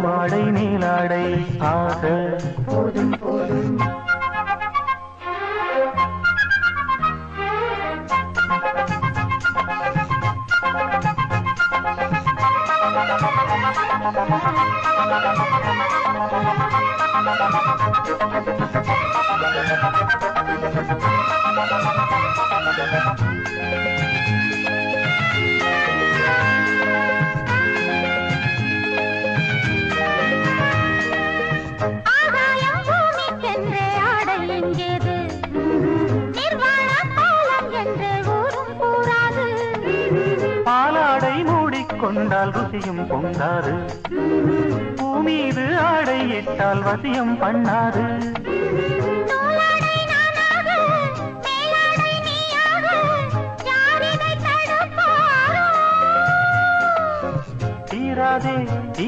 பூவாடை நீலாடை ஆக போதும் போதும் பாலாடை மூடிக்கொண்டால் ருசியும் பொங்காது பூமீது ஆடை இட்டால் வசியம் பண்ணாது தீராதே